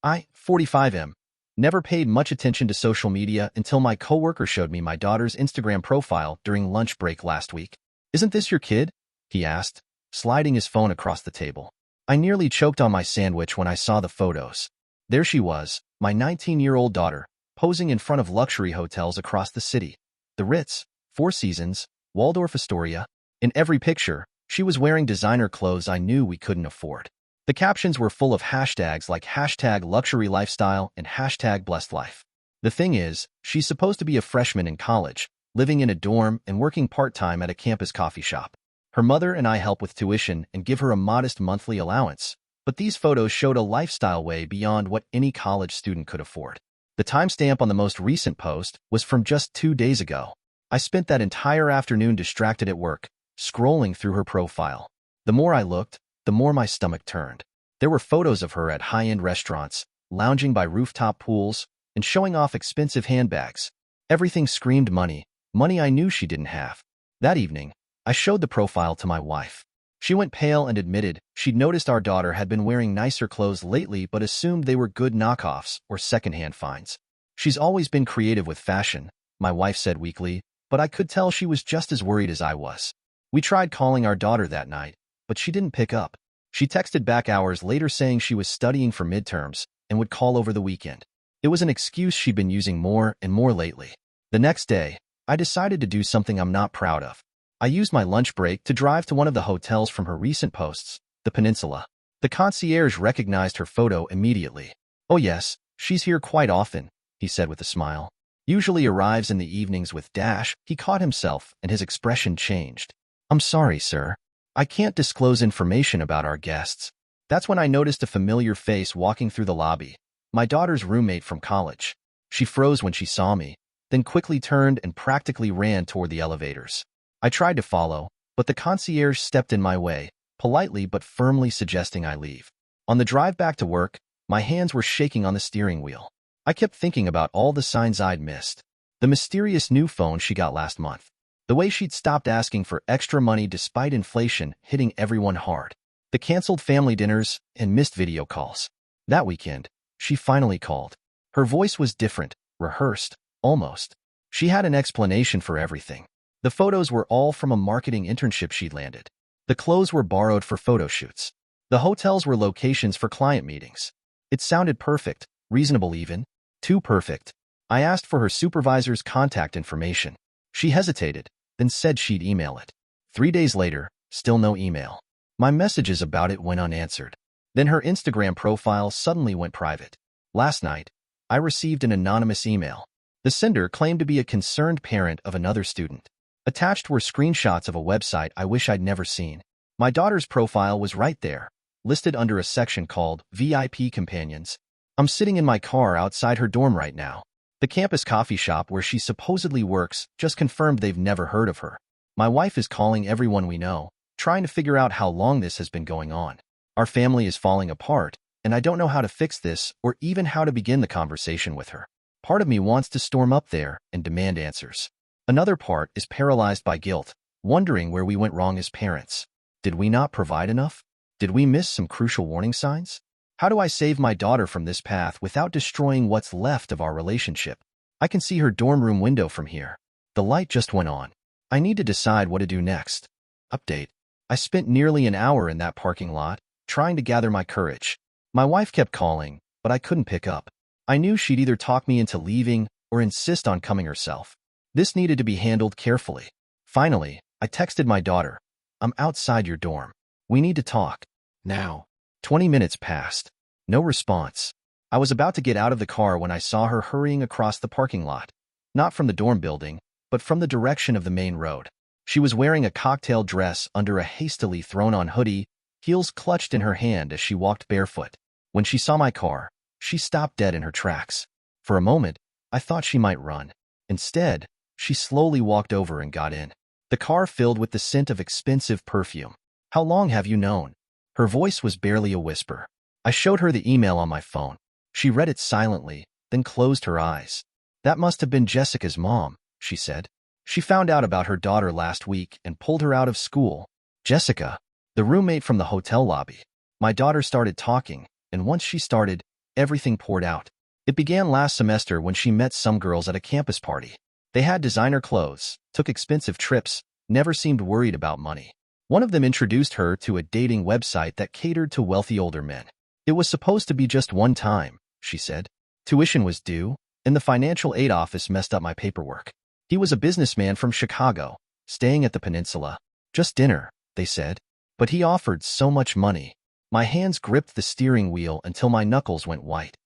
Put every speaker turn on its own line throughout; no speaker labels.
I, 45M, never paid much attention to social media until my coworker showed me my daughter's Instagram profile during lunch break last week. "Isn't this your kid?" he asked, sliding his phone across the table. I nearly choked on my sandwich when I saw the photos. There she was, my 19-year-old daughter, posing in front of luxury hotels across the city. The Ritz, Four Seasons, Waldorf Astoria. In every picture, she was wearing designer clothes I knew we couldn't afford. The captions were full of hashtags like #luxurylifestyle and #blessedlife. The thing is, she's supposed to be a freshman in college, living in a dorm and working part-time at a campus coffee shop. Her mother and I help with tuition and give her a modest monthly allowance, but these photos showed a lifestyle way beyond what any college student could afford. The timestamp on the most recent post was from just 2 days ago. I spent that entire afternoon distracted at work, scrolling through her profile. The more I looked, the more my stomach turned. There were photos of her at high-end restaurants, lounging by rooftop pools, and showing off expensive handbags. Everything screamed money, money I knew she didn't have. That evening, I showed the profile to my wife. She went pale and admitted she'd noticed our daughter had been wearing nicer clothes lately but assumed they were good knockoffs or secondhand finds. "She's always been creative with fashion," my wife said weakly, but I could tell she was just as worried as I was. We tried calling our daughter that night, but she didn't pick up. She texted back hours later saying she was studying for midterms and would call over the weekend. It was an excuse she'd been using more and more lately. The next day, I decided to do something I'm not proud of. I used my lunch break to drive to one of the hotels from her recent posts, the Peninsula. The concierge recognized her photo immediately. "Oh yes, she's here quite often," he said with a smile. "Usually arrives in the evenings with dash." He caught himself and his expression changed. "I'm sorry, sir. I can't disclose information about our guests." That's when I noticed a familiar face walking through the lobby, my daughter's roommate from college. She froze when she saw me, then quickly turned and practically ran toward the elevators. I tried to follow, but the concierge stepped in my way, politely but firmly suggesting I leave. On the drive back to work, my hands were shaking on the steering wheel. I kept thinking about all the signs I'd missed. The mysterious new phone she got last month. The way she'd stopped asking for extra money despite inflation hitting everyone hard. The canceled family dinners and missed video calls. That weekend, she finally called. Her voice was different, rehearsed, almost. She had an explanation for everything. The photos were all from a marketing internship she'd landed. The clothes were borrowed for photo shoots. The hotels were locations for client meetings. It sounded perfect, reasonable even. Too perfect. I asked for her supervisor's contact information. She hesitated, then said she'd email it. 3 days later, still no email. My messages about it went unanswered. Then her Instagram profile suddenly went private. Last night, I received an anonymous email. The sender claimed to be a concerned parent of another student. Attached were screenshots of a website I wish I'd never seen. My daughter's profile was right there, listed under a section called VIP Companions. I'm sitting in my car outside her dorm right now. The campus coffee shop where she supposedly works just confirmed they've never heard of her. My wife is calling everyone we know, trying to figure out how long this has been going on. Our family is falling apart, and I don't know how to fix this or even how to begin the conversation with her. Part of me wants to storm up there and demand answers. Another part is paralyzed by guilt, wondering where we went wrong as parents. Did we not provide enough? Did we miss some crucial warning signs? How do I save my daughter from this path without destroying what's left of our relationship? I can see her dorm room window from here. The light just went on. I need to decide what to do next. Update. I spent nearly an hour in that parking lot, trying to gather my courage. My wife kept calling, but I couldn't pick up. I knew she'd either talk me into leaving or insist on coming herself. This needed to be handled carefully. Finally, I texted my daughter. "I'm outside your dorm. We need to talk. Now." 20 minutes passed. No response. I was about to get out of the car when I saw her hurrying across the parking lot. Not from the dorm building, but from the direction of the main road. She was wearing a cocktail dress under a hastily thrown-on hoodie, heels clutched in her hand as she walked barefoot. When she saw my car, she stopped dead in her tracks. For a moment, I thought she might run. Instead, she slowly walked over and got in. The car filled with the scent of expensive perfume. "How long have you known?" Her voice was barely a whisper. I showed her the email on my phone. She read it silently, then closed her eyes. "That must have been Jessica's mom," she said. "She found out about her daughter last week and pulled her out of school." Jessica, the roommate from the hotel lobby. My daughter started talking, and once she started, everything poured out. It began last semester when she met some girls at a campus party. They had designer clothes, took expensive trips, never seemed worried about money. One of them introduced her to a dating website that catered to wealthy older men. It was supposed to be just one time, she said. Tuition was due, and the financial aid office messed up my paperwork. He was a businessman from Chicago, staying at the peninsula. Just dinner, they said. But he offered so much money. My hands gripped the steering wheel until my knuckles went white.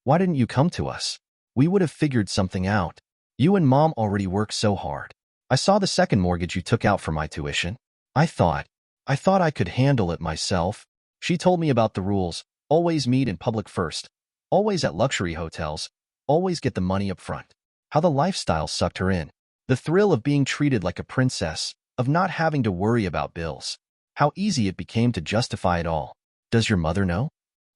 Why didn't you come to us? We would have figured something out. You and Mom already work so hard. I saw the second mortgage you took out for my tuition. I thought I could handle it myself. She told me about the rules. Always meet in public first. Always at luxury hotels. Always get the money up front. How the lifestyle sucked her in. The thrill of being treated like a princess, of not having to worry about bills. How easy it became to justify it all. Does your mother know?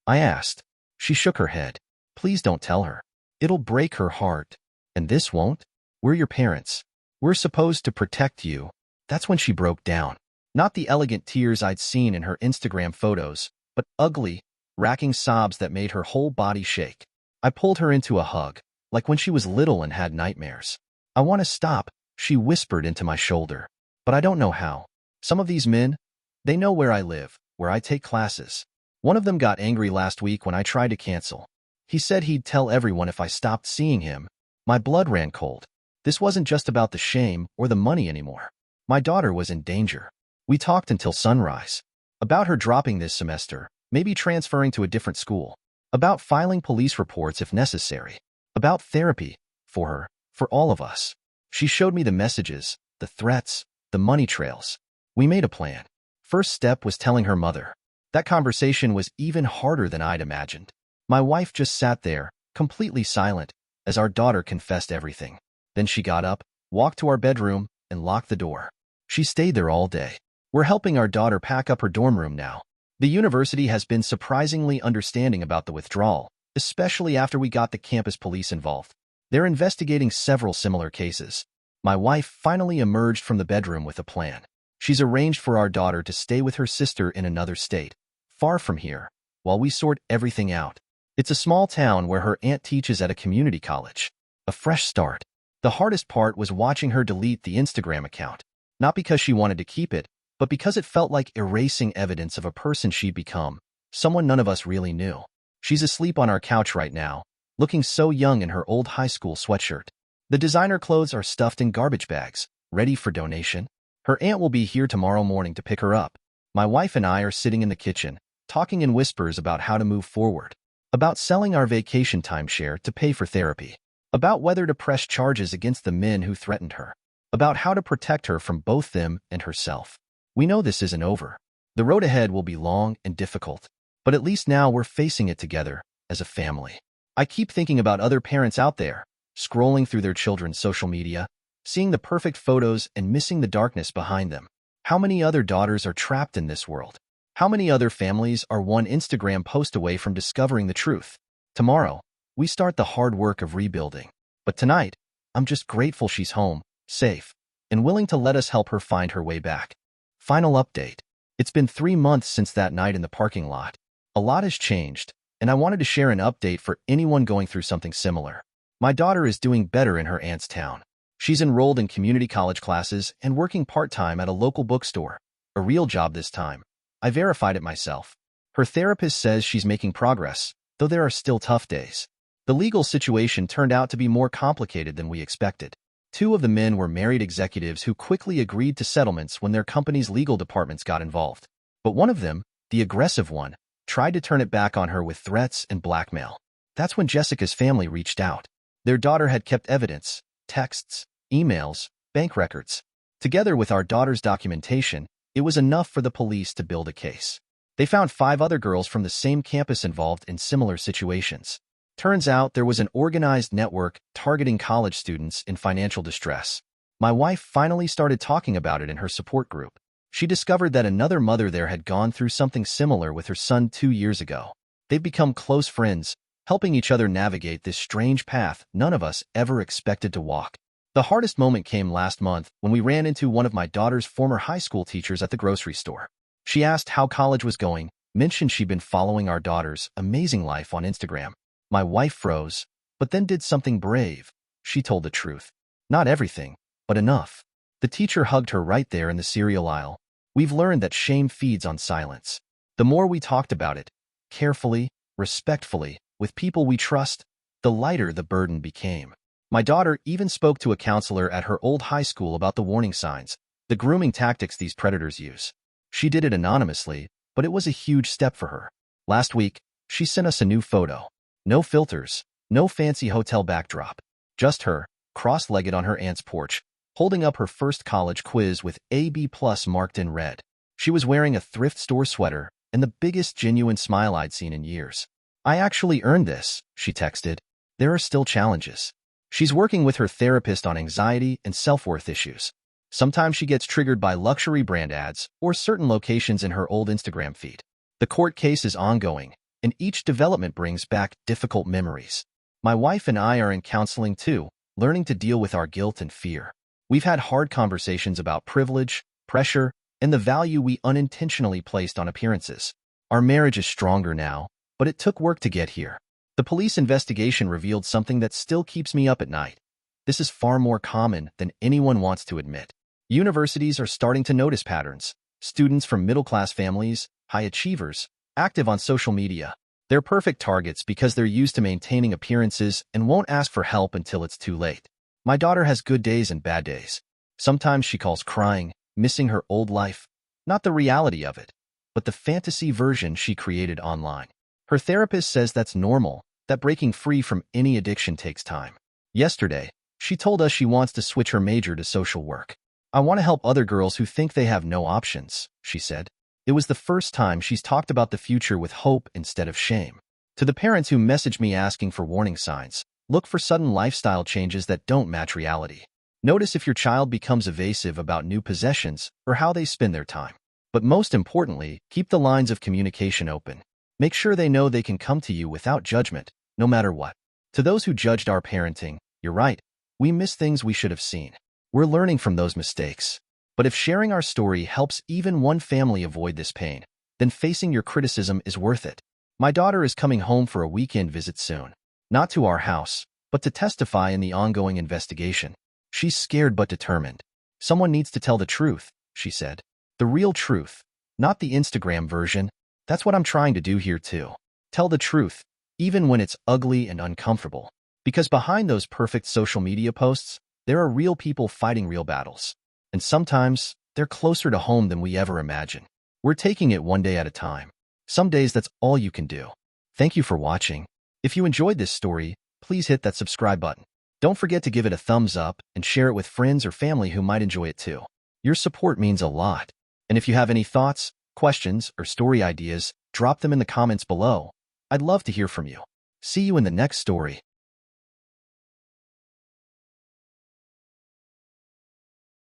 I asked. She shook her head. Please don't tell her. It'll break her heart. And this won't? We're your parents. We're supposed to protect you. That's when she broke down. Not the elegant tears I'd seen in her Instagram photos, but ugly, racking sobs that made her whole body shake. I pulled her into a hug, like when she was little and had nightmares. I want to stop, she whispered into my shoulder. But I don't know how. Some of these men, they know where I live, where I take classes. One of them got angry last week when I tried to cancel. He said he'd tell everyone if I stopped seeing him. My blood ran cold. This wasn't just about the shame or the money anymore. My daughter was in danger. We talked until sunrise. About her dropping this semester, maybe transferring to a different school. About filing police reports if necessary. About therapy. For her. For all of us. She showed me the messages, the threats, the money trails. We made a plan. First step was telling her mother. That conversation was even harder than I'd imagined. My wife just sat there, completely silent, as our daughter confessed everything. Then she got up, walked to our bedroom, and locked the door. She stayed there all day. We're helping our daughter pack up her dorm room now. The university has been surprisingly understanding about the withdrawal, especially after we got the campus police involved. They're investigating several similar cases. My wife finally emerged from the bedroom with a plan. She's arranged for our daughter to stay with her sister in another state, far from here, while we sort everything out. It's a small town where her aunt teaches at a community college. A fresh start. The hardest part was watching her delete the Instagram account. Not because she wanted to keep it, but because it felt like erasing evidence of a person she'd become, someone none of us really knew. She's asleep on our couch right now, looking so young in her old high school sweatshirt. The designer clothes are stuffed in garbage bags, ready for donation. Her aunt will be here tomorrow morning to pick her up. My wife and I are sitting in the kitchen, talking in whispers about how to move forward. About selling our vacation timeshare to pay for therapy. About whether to press charges against the men who threatened her. About how to protect her from both them and herself. We know this isn't over. The road ahead will be long and difficult, but at least now we're facing it together, as a family. I keep thinking about other parents out there, scrolling through their children's social media, seeing the perfect photos and missing the darkness behind them. How many other daughters are trapped in this world? How many other families are one Instagram post away from discovering the truth? Tomorrow, we start the hard work of rebuilding. But tonight, I'm just grateful she's home, safe, and willing to let us help her find her way back. Final update. It's been 3 months since that night in the parking lot. A lot has changed, and I wanted to share an update for anyone going through something similar. My daughter is doing better in her aunt's town. She's enrolled in community college classes and working part-time at a local bookstore. A real job this time. I verified it myself. Her therapist says she's making progress, though there are still tough days. The legal situation turned out to be more complicated than we expected. 2 of the men were married executives who quickly agreed to settlements when their company's legal departments got involved. But one of them, the aggressive one, tried to turn it back on her with threats and blackmail. That's when Jessica's family reached out. Their daughter had kept evidence, texts, emails, bank records. Together with our daughter's documentation, it was enough for the police to build a case. They found 5 other girls from the same campus involved in similar situations. Turns out there was an organized network targeting college students in financial distress. My wife finally started talking about it in her support group. She discovered that another mother there had gone through something similar with her son 2 years ago. They've become close friends, helping each other navigate this strange path none of us ever expected to walk. The hardest moment came last month when we ran into one of my daughter's former high school teachers at the grocery store. She asked how college was going, mentioned she'd been following our daughter's amazing life on Instagram. My wife froze, but then did something brave. She told the truth. Not everything, but enough. The teacher hugged her right there in the cereal aisle. We've learned that shame feeds on silence. The more we talked about it, carefully, respectfully, with people we trust, the lighter the burden became. My daughter even spoke to a counselor at her old high school about the warning signs, the grooming tactics these predators use. She did it anonymously, but it was a huge step for her. Last week, she sent us a new photo. No filters, no fancy hotel backdrop. Just her, cross-legged on her aunt's porch, holding up her first college quiz with AB+ marked in red. She was wearing a thrift store sweater and the biggest genuine smile I'd seen in years. I actually earned this, she texted. There are still challenges. She's working with her therapist on anxiety and self-worth issues. Sometimes she gets triggered by luxury brand ads or certain locations in her old Instagram feed. The court case is ongoing, and each development brings back difficult memories. My wife and I are in counseling too, learning to deal with our guilt and fear. We've had hard conversations about privilege, pressure, and the value we unintentionally placed on appearances. Our marriage is stronger now, but it took work to get here. The police investigation revealed something that still keeps me up at night. This is far more common than anyone wants to admit. Universities are starting to notice patterns. Students from middle-class families, high achievers, active on social media. They're perfect targets because they're used to maintaining appearances and won't ask for help until it's too late. My daughter has good days and bad days. Sometimes she calls crying, missing her old life, not the reality of it, but the fantasy version she created online. Her therapist says that's normal, that breaking free from any addiction takes time. Yesterday, she told us she wants to switch her major to social work. I want to help other girls who think they have no options, she said. It was the first time she's talked about the future with hope instead of shame. To the parents who messaged me asking for warning signs, look for sudden lifestyle changes that don't match reality. Notice if your child becomes evasive about new possessions or how they spend their time. But most importantly, keep the lines of communication open. Make sure they know they can come to you without judgment, no matter what. To those who judged our parenting, you're right. We miss things we should have seen. We're learning from those mistakes. But if sharing our story helps even one family avoid this pain, then facing your criticism is worth it. My daughter is coming home for a weekend visit soon. Not to our house, but to testify in the ongoing investigation. She's scared but determined. Someone needs to tell the truth, she said. The real truth, not the Instagram version. That's what I'm trying to do here too. Tell the truth, even when it's ugly and uncomfortable. Because behind those perfect social media posts, there are real people fighting real battles. And sometimes, they're closer to home than we ever imagine. We're taking it one day at a time. Some days that's all you can do. Thank you for watching. If you enjoyed this story, please hit that subscribe button. Don't forget to give it a thumbs up and share it with friends or family who might enjoy it too. Your support means a lot. And if you have any thoughts, questions, or story ideas, drop them in the comments below. I'd love to hear from you. See you in the next story.